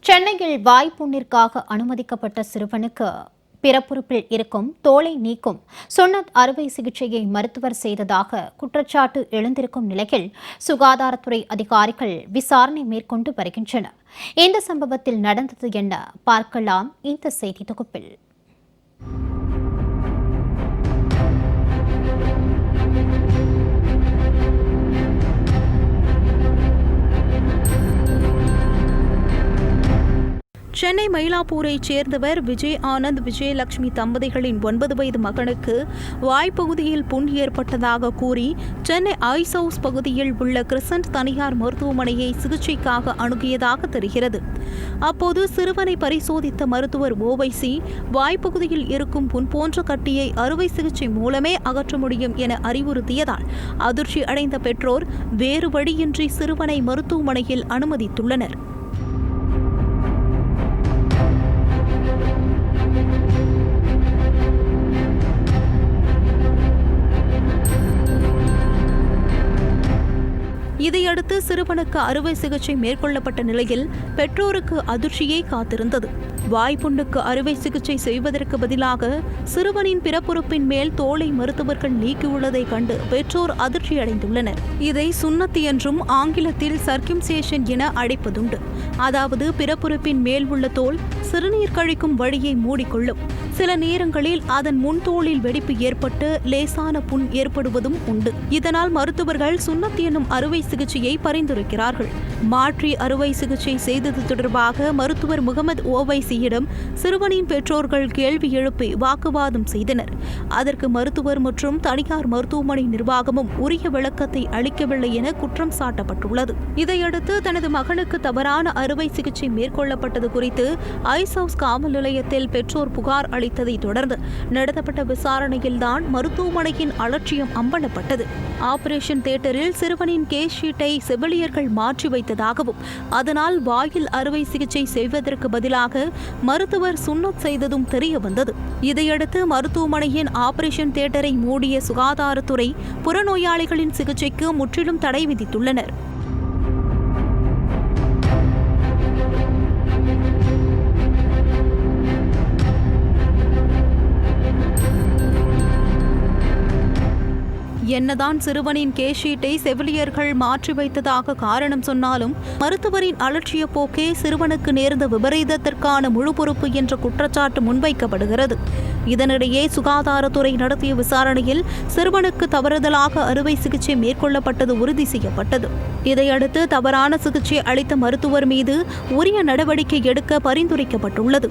சென்னையில் வாய்ப்புண்ணிற்காக அனுமதிக்கப்பட்ட சிறுவனுக்கு பிறப்புறுப்பில் இருக்கும் தோலை நீக்கும் சுன்னத் அறுவை சிகிச்சையை மருத்துவர் செய்ததாக குற்றச்சாட்டு எழுந்திருக்கும் நிலையில் சுகாதாரத்துறை அதிகாரிகள் விசாரணை மேற்கொண்டு வருகின்றனர். இந்த சம்பவத்தில் நடந்தது என்ன பார்க்கலாம் இந்த செய்தி தொகுப்பில். சென்னை மயிலாப்பூரைச் சேர்ந்தவர் விஜய் ஆனந்த் விஜயலட்சுமி தம்பதிகளின் 9 வயது மகனுக்கு வாய்ப்பகுதியில் புண் ஏற்பட்டதாக கூறி சென்னை ஐஸ் ஹவுஸ் பகுதியில் உள்ள கிறிசன்ட் தனியார் மருத்துவமனையை சிகிச்சைக்காக அணுகியதாக தெரிகிறது. அப்போது சிறுவனை பரிசோதித்த மருத்துவர் ஓவைசி வாய்ப்பகுதியில் இருக்கும் புண் போன்ற கட்டியை அறுவை சிகிச்சை மூலமே அகற்ற முடியும் என அறிவுறுத்தியதால் அதிர்ச்சி அடைந்த பெற்றோர் வேறு வழியின்றி சிறுவனை மருத்துவமனையில் அனுமதித்துள்ளனர். இதையடுத்து சிறுவனுக்கு அறுவை சிகிச்சை மேற்கொள்ளப்பட்ட நிலையில் பெற்றோருக்கு அதிர்ச்சியை காத்திருந்தது. வாய்ப்புண்ணுக்கு அறுவை சிகிச்சை செய்வதற்கு பதிலாக சிறுவனின் பிறப்புறுப்பின் மேல் தோலை மருத்துவர்கள் நீக்கியுள்ளதை கண்டு பெற்றோர் அதிர்ச்சியடைந்துள்ளனர். இதை சுன்னத் என்றும் ஆங்கிலத்தில் சர்க்கம்சேஷன் என அழைப்பதுண்டு. அதாவது பிறப்புறுப்பின் மேல் உள்ள தோல் சிறுநீர் கழிக்கும் வழியை மூடிக்கொள்ளும். சில நேரங்களில் அதன் முன்தோலில் வெடிப்பு ஏற்பட்டு லேசான புண் ஏற்படுவதும் உண்டு. இதனால் மருத்துவர்கள் சுன்னத் எனும் அறுவை சிகிச்சையை பரிந்துரைக்கிறார்கள். மாற்றி அறுவை சிகிச்சை செய்தது தொடர்பாக மருத்துவர் முகமது ஓவைசியிடம் சிறுவனின் பெற்றோர்கள் கேள்வி எழுப்பி வாக்குவாதம் செய்தனர். அதற்கு மருத்துவர் மற்றும் தனியார் மருத்துவமனை நிர்வாகமும் உரிய விளக்கத்தை அளிக்கவில்லை என குற்றம் சாட்டப்பட்டுள்ளது. இதையடுத்து தனது மகனுக்கு தவறான அறுவை சிகிச்சை மேற்கொள்ளப்பட்டது குறித்து ஐஸ் ஹவுஸ் காவல் நிலையத்தில் பெற்றோர் புகார் அளித்ததை தொடர்ந்து நடத்தப்பட்ட விசாரணையில்தான் மருத்துவமனையின் அலட்சியம் அம்பலப்பட்டது. ஆபரேஷன் தியேட்டரில் சிறுவனின் கேஸ் ஷீட்டை செவிலியர்கள் மாற்றி வைத்ததாகவும் அதனால் வாயில் அறுவை சிகிச்சை செய்வதற்கு பதிலாக மருத்துவர் சுன்னத் செய்ததும் தெரிய வந்தது. இதையடுத்து மருத்துவமனையின் ஆபரேஷன் தியேட்டரை மூடிய சுகாதாரத்துறை புறநோயாளிகளின் சிகிச்சைக்கு முற்றிலும் தடை விதித்துள்ளனர். என்னதான் சிறுவனின் கேஸ் ஷீட்டை செவிலியர்கள் மாற்றி வைத்ததாக காரணம் சொன்னாலும் மருத்துவரின் அலட்சிய போக்கே சிறுவனுக்கு நேர்ந்த விபரீதத்திற்கான முழு பொறுப்பு என்ற குற்றச்சாட்டு முன்வைக்கப்படுகிறது. இதனிடையே சுகாதாரத்துறை நடத்திய விசாரணையில் சிறுவனுக்கு தவறுதலாக அறுவை சிகிச்சை மேற்கொள்ளப்பட்டது உறுதி செய்யப்பட்டது. இதையடுத்து தவறான சிகிச்சை அளித்த மருத்துவர் மீது உரிய நடவடிக்கை எடுக்க பரிந்துரைக்கப்பட்டுள்ளது.